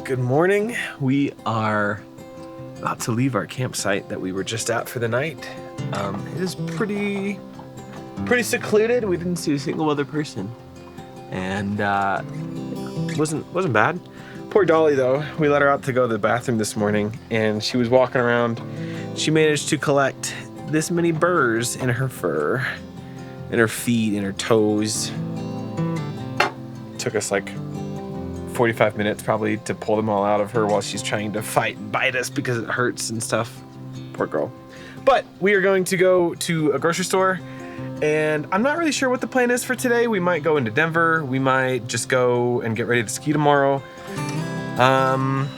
Good morning. We are about to leave our campsite that we were just at for the night. It is pretty secluded. We didn't see a single other person, and it wasn't bad. Poor Dolly though. We let her out to go to the bathroom this morning, and she was walking around. She managed to collect this many burrs in her fur, in her feet, in her toes. Took us like 45 minutes probably to pull them all out of her while she's trying to fight and bite us because it hurts and stuff. Poor girl. But we are going to go to a grocery store, and I'm not really sure what the plan is for today. We might go into Denver. We might just go and get ready to ski tomorrow. I'm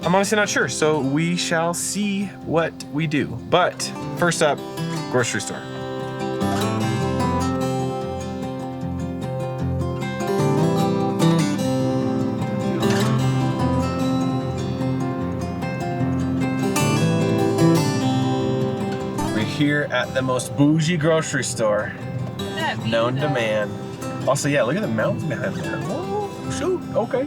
honestly not sure, so we shall see what we do. But first up, grocery store. Here at the most bougie grocery store known to man. Also, yeah, look at the mountain behind there. Whoa, shoot, okay.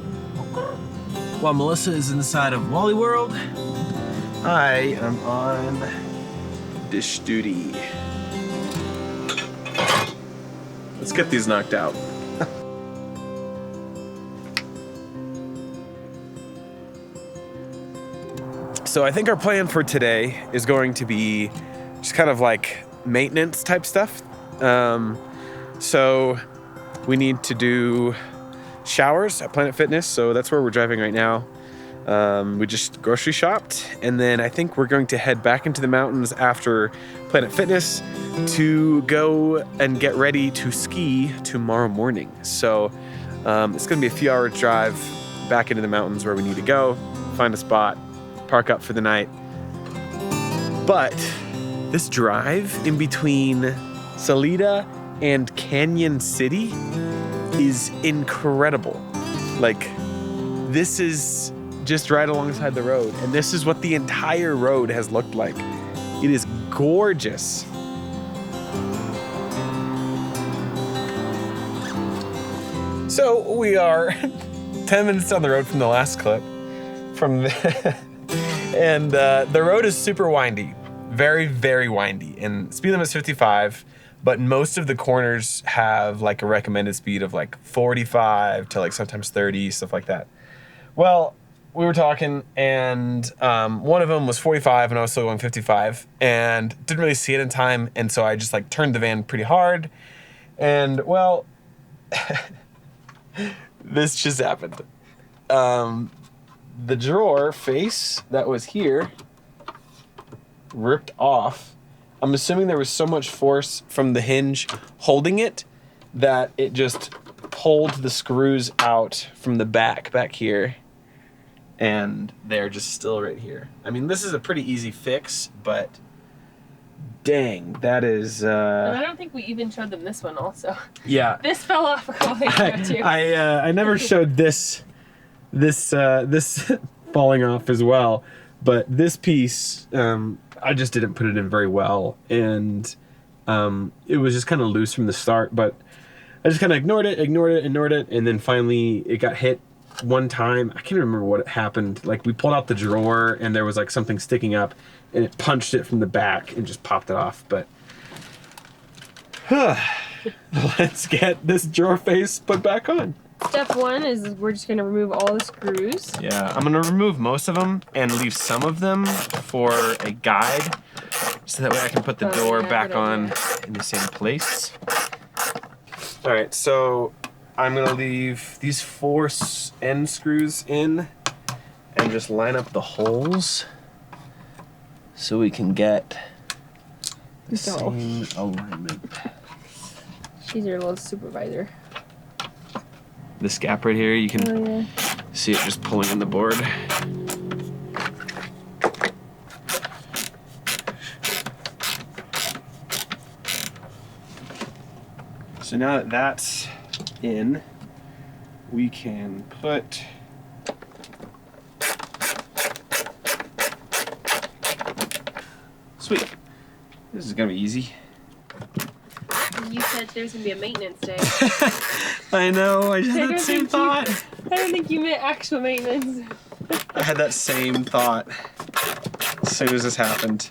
While Melissa is inside of Wally World, I am on dish duty. Let's get these knocked out. So I think our plan for today is going to be just kind of like maintenance type stuff. So we need to do showers at Planet Fitness, so that's where we're driving right now. We just grocery shopped, and then I think we're going to head back into the mountains after Planet Fitness to go and get ready to ski tomorrow morning. So it's gonna be a few hour drive back into the mountains where we need to go, find a spot, park up for the night. But this drive in between Salida and Canyon City is incredible. Like, this is just right alongside the road, and this is what the entire road has looked like. It is gorgeous. So we are 10 minutes down the road from the last clip. And the road is super windy. Very, very windy, and speed limit is 55, but most of the corners have like a recommended speed of like 45 to like sometimes 30, stuff like that. Well, we were talking, and one of them was 45 and I was still going 55 and didn't really see it in time, and so I just like turned the van pretty hard, and well, this just happened. The drawer face that was here ripped off. I'm assuming there was so much force from the hinge holding it that it just pulled the screws out from the back here, and they're just still right here. I mean, this is a pretty easy fix, but dang, that is And I don't think we even showed them this one also. Yeah. This fell off a couple days ago too. I never showed this falling off as well, but this piece I just didn't put it in very well, and it was just kind of loose from the start, but I just kind of ignored it, and then finally it got hit one time. I can't remember what happened. Like, we pulled out the drawer and there was like something sticking up, and it punched it from the back and just popped it off. But let's get this drawer face put back on. Step one is we're just gonna remove all the screws. Yeah, I'm gonna remove most of them and leave some of them for a guide, so that way I can put the door back on in the same place. All right, so I'm gonna leave these 4 end screws in and just line up the holes so we can get the same alignment. She's your little supervisor. This gap right here, you can see it just pulling on the board. So now that that's in, we can put sweet. This is gonna be easy. You said there's gonna be a maintenance day. I know, I just had that same thought. I don't think you meant actual maintenance. I had that same thought as soon as this happened.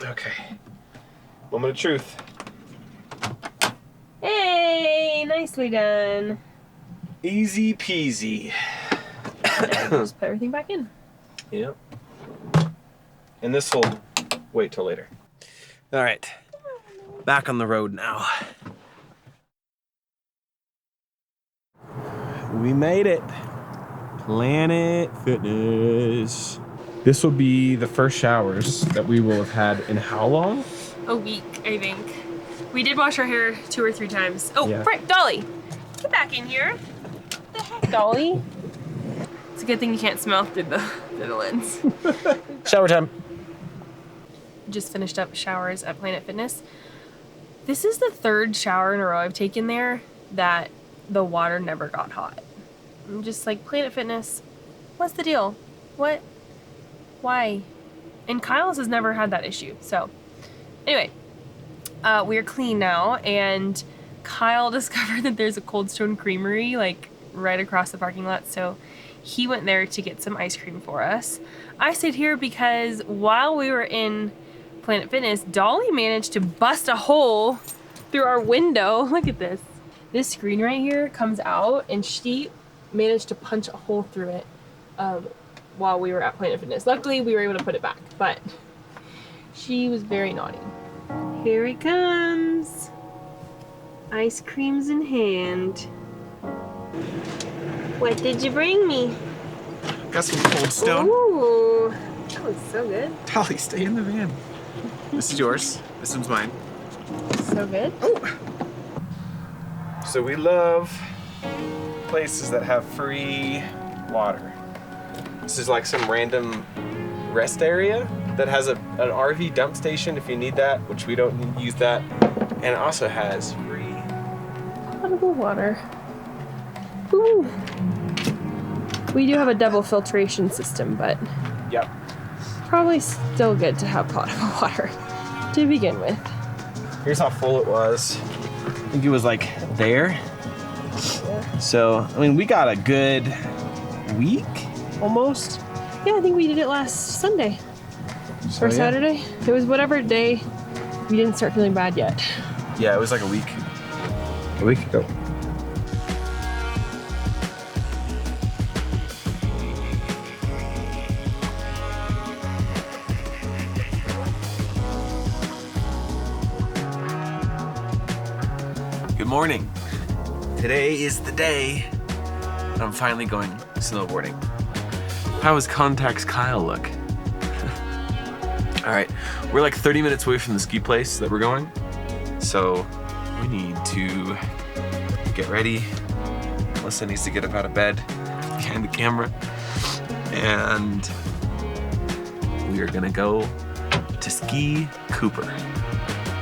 Okay. Moment of truth. Hey, nicely done. Easy peasy. Now just put everything back in. Yep. And this will wait till later. All right. Back on the road now. We made it. Planet Fitness. This will be the first showers that we will have had in how long? A week, I think. We did wash our hair 2 or 3 times. Oh, Yeah. frick, Dolly. Get back in here. What the heck, Dolly? It's a good thing you can't smell through the lens. Shower time. Just finished up showers at Planet Fitness. This is the 3rd shower in a row I've taken there that the water never got hot. I'm just like, Planet Fitness, what's the deal? What? Why? And Kyle's has never had that issue. So anyway, we're clean now, and Kyle discovered that there's a Cold Stone Creamery like right across the parking lot. So he went there to get some ice cream for us. I stayed here because while we were in Planet Fitness, Dolly managed to bust a hole through our window. Look at this. This screen right here comes out, and she managed to punch a hole through it while we were at Planet Fitness. Luckily, we were able to put it back, but she was very naughty. Here he comes. Ice creams in hand. What did you bring me? Got some Cold Stone. Ooh, that looks so good. Dolly, stay in the van. This is yours. This one's mine. So good. Oh. So we love places that have free water. This is like some random rest area that has an RV dump station if you need that, which we don't use that. And it also has free Potable water. Ooh. We do have a double filtration system, but Yep. probably still good to have potable water to begin with. Here's how full it was. I think it was like there. So, I mean, we got a good week almost. Yeah, I think we did it last Sunday So, or yeah. Saturday. It was whatever day we didn't start feeling bad yet. Yeah, it was like a week. A week ago. Good morning. Today is the day that I'm finally going snowboarding. How does Contacts Kyle look? All right, we're like 30 minutes away from the ski place that we're going. So we need to get ready. Melissa needs to get up out of bed behind the camera. And we are gonna go to Ski Cooper.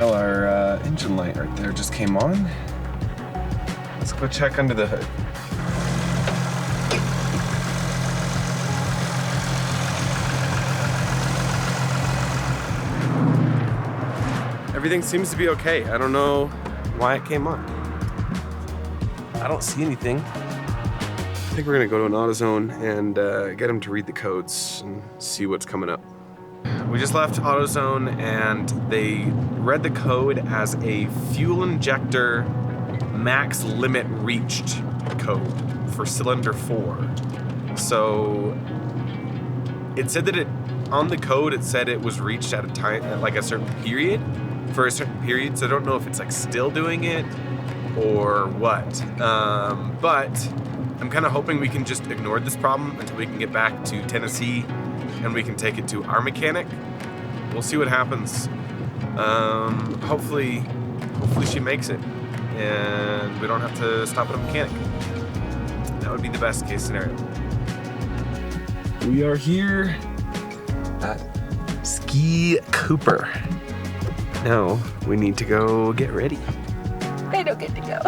Well, our engine light right there just came on. Let's go check under the hood. Everything seems to be okay. I don't know why it came on. I don't see anything. I think we're gonna go to an AutoZone and get them to read the codes and see what's coming up. We just left AutoZone and they read the code as a fuel injector max limit reached code for cylinder 4. So it said that on the code it said it was reached at a time, at like a certain period, for a certain period. So I don't know if it's like still doing it or what. But I'm kind of hoping we can just ignore this problem until we can get back to Tennessee and we can take it to our mechanic. We'll see what happens. Hopefully she makes it and we don't have to stop at a mechanic. That would be the best case scenario. We are here at Ski Cooper. Now we need to go get ready. I don't get to go.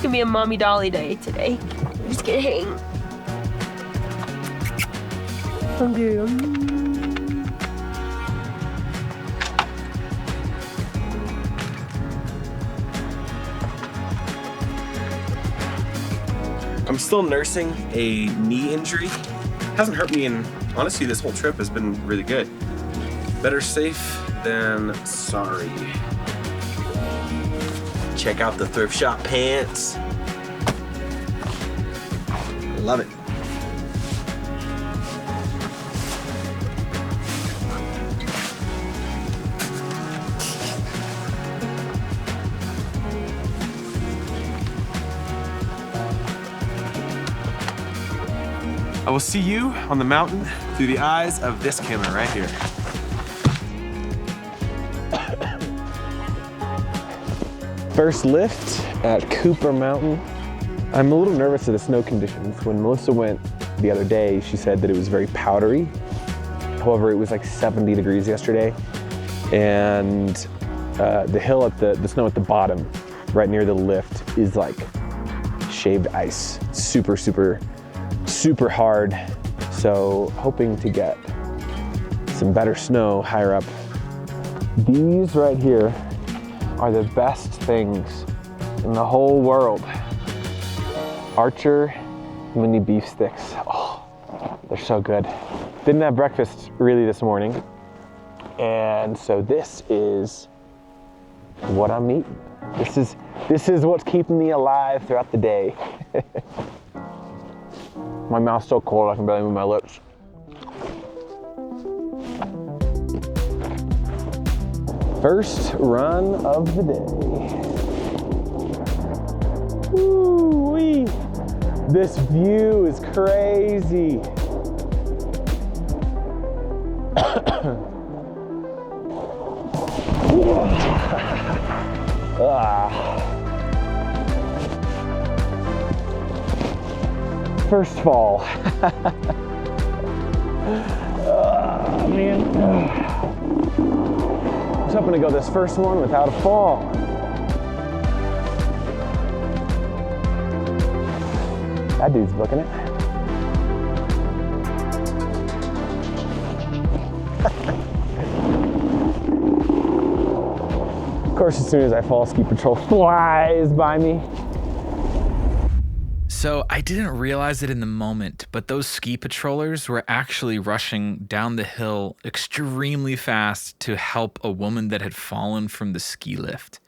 gonna be a mommy dolly day today. I'm just gonna hang. Hungry. I'm still nursing a knee injury. Hasn't hurt me, and honestly, this whole trip has been really good. Better safe than sorry. Check out the thrift shop pants. Love it. I will see you on the mountain through the eyes of this camera right here. First lift at Cooper Mountain. I'm a little nervous of the snow conditions. When Melissa went the other day, she said that it was very powdery. However, it was like 70 degrees yesterday. And the hill at the snow at the bottom, right near the lift, is like shaved ice. Super, super, super hard. So hoping to get some better snow higher up. These right here are the best things in the whole world. Archer mini beef sticks. Oh, they're so good. Didn't have breakfast really this morning. And so this is what I'm eating. This is what's keeping me alive throughout the day. My mouth's so cold I can barely move my lips. First run of the day. Woo-wee. This view is crazy. First fall. Man. I was hoping to go this first one without a fall. That dude's booking it. Of course, as soon as I fall, ski patrol flies by me. So I didn't realize it in the moment, but those ski patrollers were actually rushing down the hill extremely fast to help a woman that had fallen from the ski lift.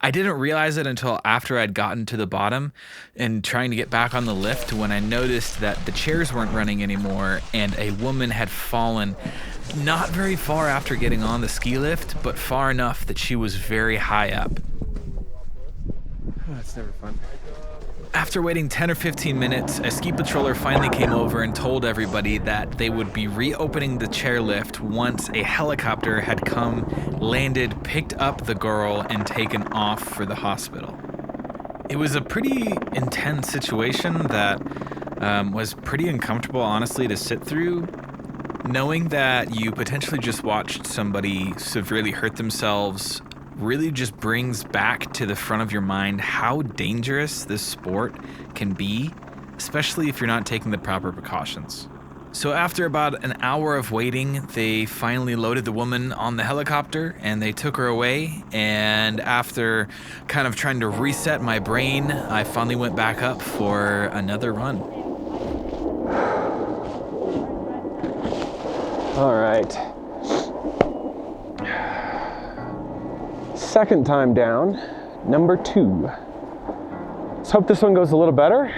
I didn't realize it until after I'd gotten to the bottom and trying to get back on the lift when I noticed that the chairs weren't running anymore and a woman had fallen not very far after getting on the ski lift, but far enough that she was very high up. Oh, that's never fun. After waiting 10 or 15 minutes, a ski patroller finally came over and told everybody that they would be reopening the chairlift once a helicopter had come, landed, picked up the girl, and taken off for the hospital. It was a pretty intense situation that was pretty uncomfortable, honestly, to sit through. Knowing that you potentially just watched somebody severely hurt themselves really just brings back to the front of your mind how dangerous this sport can be, especially if you're not taking the proper precautions. So after about an hour of waiting, they finally loaded the woman on the helicopter and they took her away. And after kind of trying to reset my brain, I finally went back up for another run. All right. Second time down, number 2. Let's hope this one goes a little better.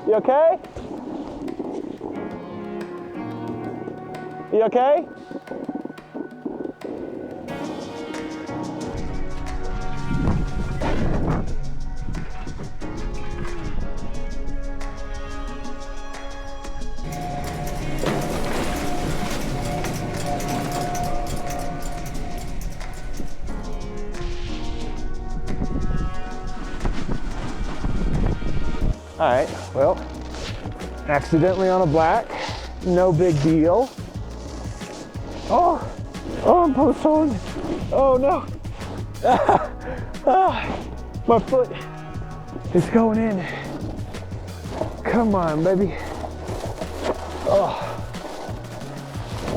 You okay? You okay? All right, well, accidentally on a black, no big deal. Oh, I'm post holding. Oh no. My foot is going in. Come on, baby.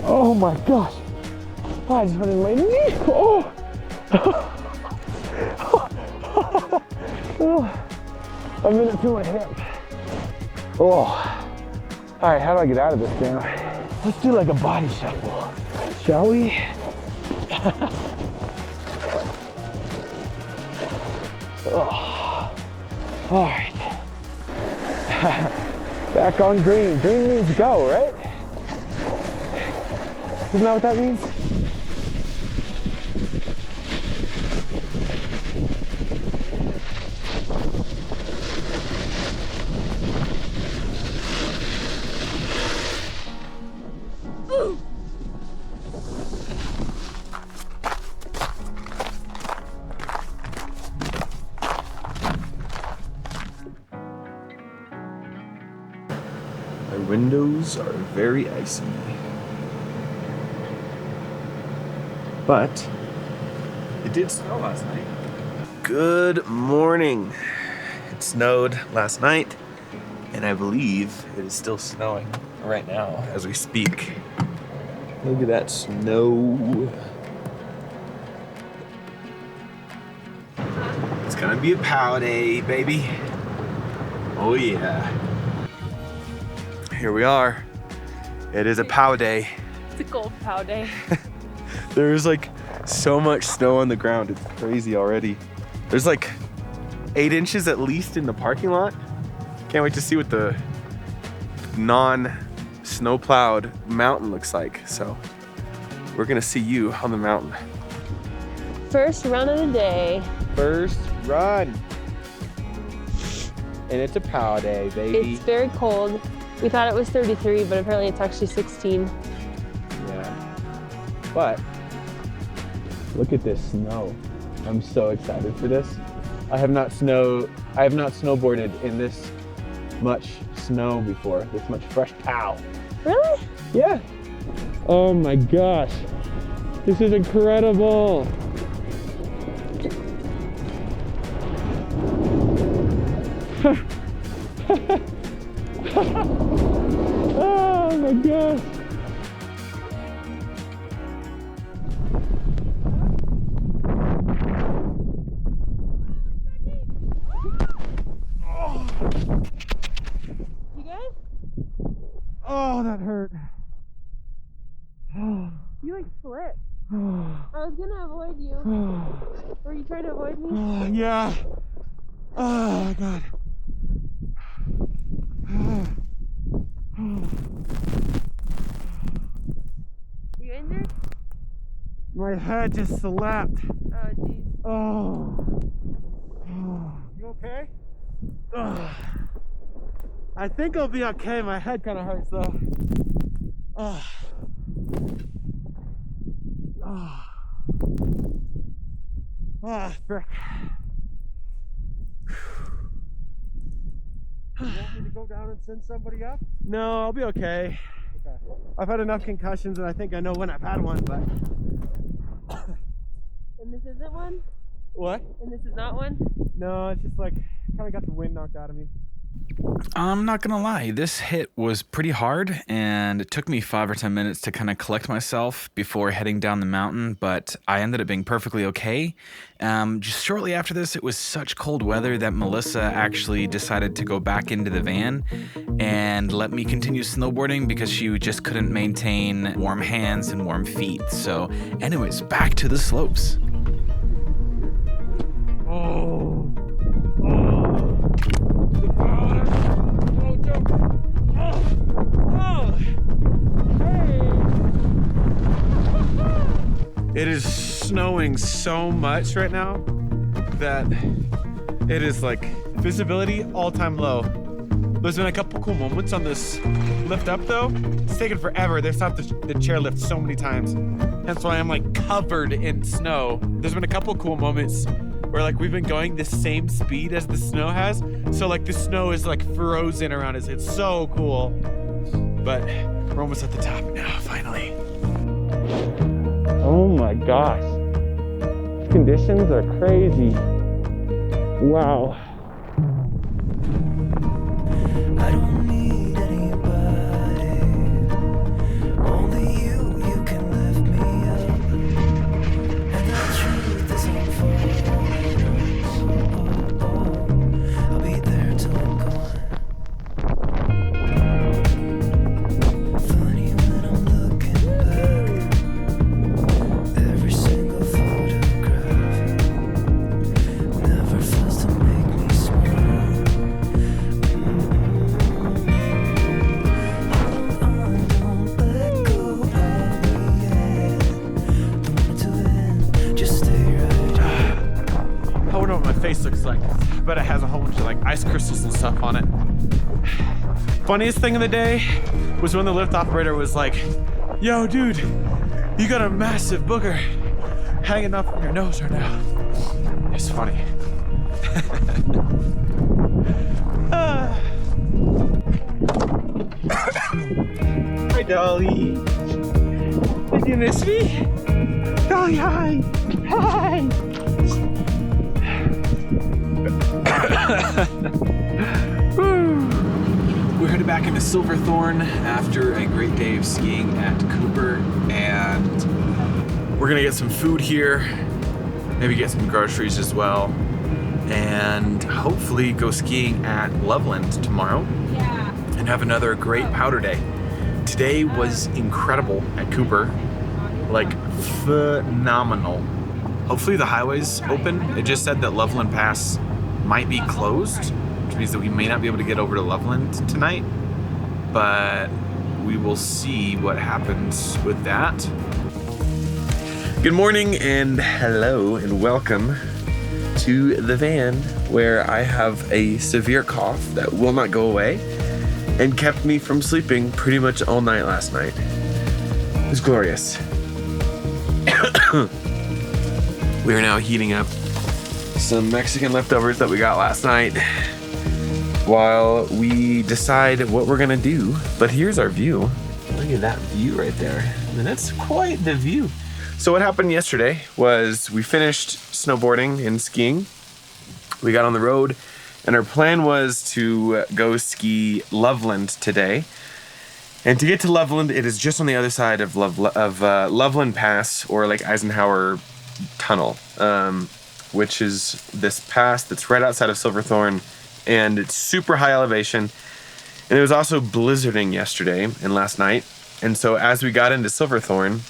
Oh my gosh. I just went in my knee. I'm in it through my hip. All right, how do I get out of this now? Let's do like a body shuffle, shall we? All right. Back on green. Green means go, right? Isn't that what that means? My windows are very icy. But it did snow last night. Good morning. It snowed last night, and I believe it is still snowing right now as we speak. Look at that snow. It's gonna be a pow day, baby. Oh yeah. Here we are. It is a pow day. It's a gold pow day. There's like so much snow on the ground. It's crazy already. There's like 8 inches at least in the parking lot. Can't wait to see what the non-snow plowed mountain looks like. So we're gonna see you on the mountain. First run of the day. First run. And it's a pow day, baby. It's very cold. We thought it was 33, but apparently it's actually 16. Yeah. But look at this snow. I'm so excited for this. I have not snowboarded in this much snow before, this much fresh pow. Really? Yeah. Oh my gosh. This is incredible. Oh my gosh. You good? Oh, that hurt. You like flipped. I was gonna avoid you. Were you trying to avoid me? Yeah. Oh my God. You injured? My head just slapped. Oh, jeez. Oh. You okay? I think I'll be okay. My head kind of hurts though. Frick. You want me to go down and send somebody up? No, I'll be okay. Okay. I've had enough concussions and I think I know when I've had one, but... And this isn't one? What? And this is not one? No, it's just like, kind of got the wind knocked out of me. I'm not gonna lie, this hit was pretty hard and it took me 5 or 10 minutes to kind of collect myself before heading down the mountain, but I ended up being perfectly okay. Just shortly after this, it was such cold weather that Melissa actually decided to go back into the van and let me continue snowboarding because she just couldn't maintain warm hands and warm feet. So anyways, back to the slopes. Oh. The powder. Oh, jump. Oh. Hey. It is snowing so much right now that it is like visibility all-time low. There's been a couple cool moments on this lift up though. It's taken forever. They've stopped the chairlift so many times. That's why I'm like covered in snow. There's been a couple cool moments where where like we've been going the same speed as the snow has. So like the snow is like frozen around us. It's so cool. But we're almost at the top now, finally. Oh my gosh. Conditions are crazy. Wow. I don't need anybody. Only you can lift me up. And the truth is unfolding. I'll be there till I'm gone. Funny when I'm looking back. Every single photograph never fails to make me smile. Don't let go of me yet. Don't want it to end. Just stay right here. I wonder what my face looks like. I bet it has a whole bunch of like ice crystals and stuff on it. Funniest thing of the day was when the lift operator was like, yo dude, you got a massive booger hanging up from your nose right now. It's funny. Hi Dolly. Did you miss me? Dolly, hi. Hi. We're headed back into Silverthorne after a great day of skiing at Cooper, and We're gonna get some food here, maybe get some groceries as well, and hopefully go skiing at Loveland tomorrow and have another great powder day. Today was incredible at Cooper, like phenomenal. Hopefully the highway's open. It just said that Loveland Pass might be closed, which means that we may not be able to get over to Loveland tonight, but we will see what happens with that. Good morning and hello and welcome to the van where I have a severe cough that will not go away and kept me from sleeping pretty much all night last night. It was glorious. We are now heating up some Mexican leftovers that we got last night while we decide what we're gonna do. But here's our view. Look at that view right there. I mean, that's quite the view. So what happened yesterday was we finished snowboarding and skiing. We got on the road and our plan was to go ski Loveland today. And to get to Loveland, it is just on the other side of Loveland Pass, or Lake Eisenhower Tunnel, which is this pass that's right outside of Silverthorne, and it's super high elevation. And it was also blizzarding yesterday and last night. And so as we got into Silverthorne,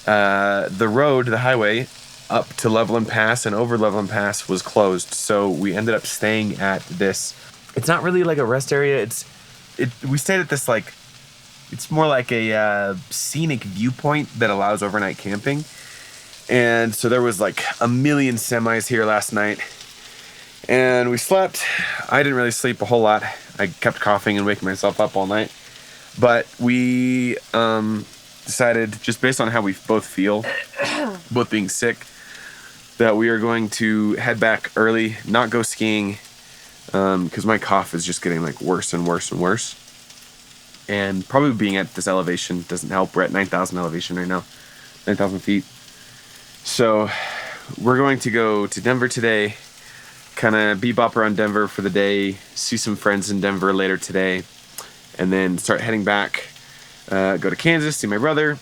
the road, the highway up to Loveland Pass and over Loveland Pass was closed. So we ended up staying at this, it's not really like a rest area. We stayed at this like, it's more like a scenic viewpoint that allows overnight camping. And so there was like a million semis here last night. And we slept. I didn't really sleep a whole lot. I kept coughing and waking myself up all night. But we decided, just based on how we both feel, both being sick, that we are going to head back early, not go skiing, because my cough is just getting like worse and worse and worse. And probably being at this elevation doesn't help. We're at 9,000 elevation right now, 9,000 feet. So we're going to go to Denver today, kind of bebop around Denver for the day, see some friends in Denver later today, and then start heading back, go to Kansas, see my brother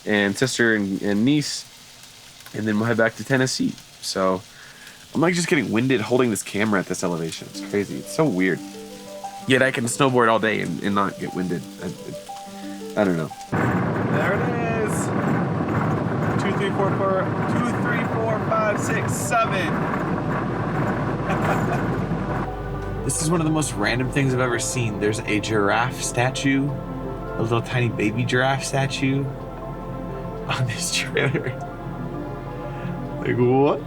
and sister and niece, and then we'll head back to Tennessee. So I'm like just getting winded holding this camera at this elevation. It's crazy. It's so weird. Yet I can snowboard all day and not get winded. I don't know. There it is. 2, 3, 4, 5, 6, 7. This is one of the most random things I've ever seen. There's a giraffe statue, a little tiny baby giraffe statue on this trailer. Like, what?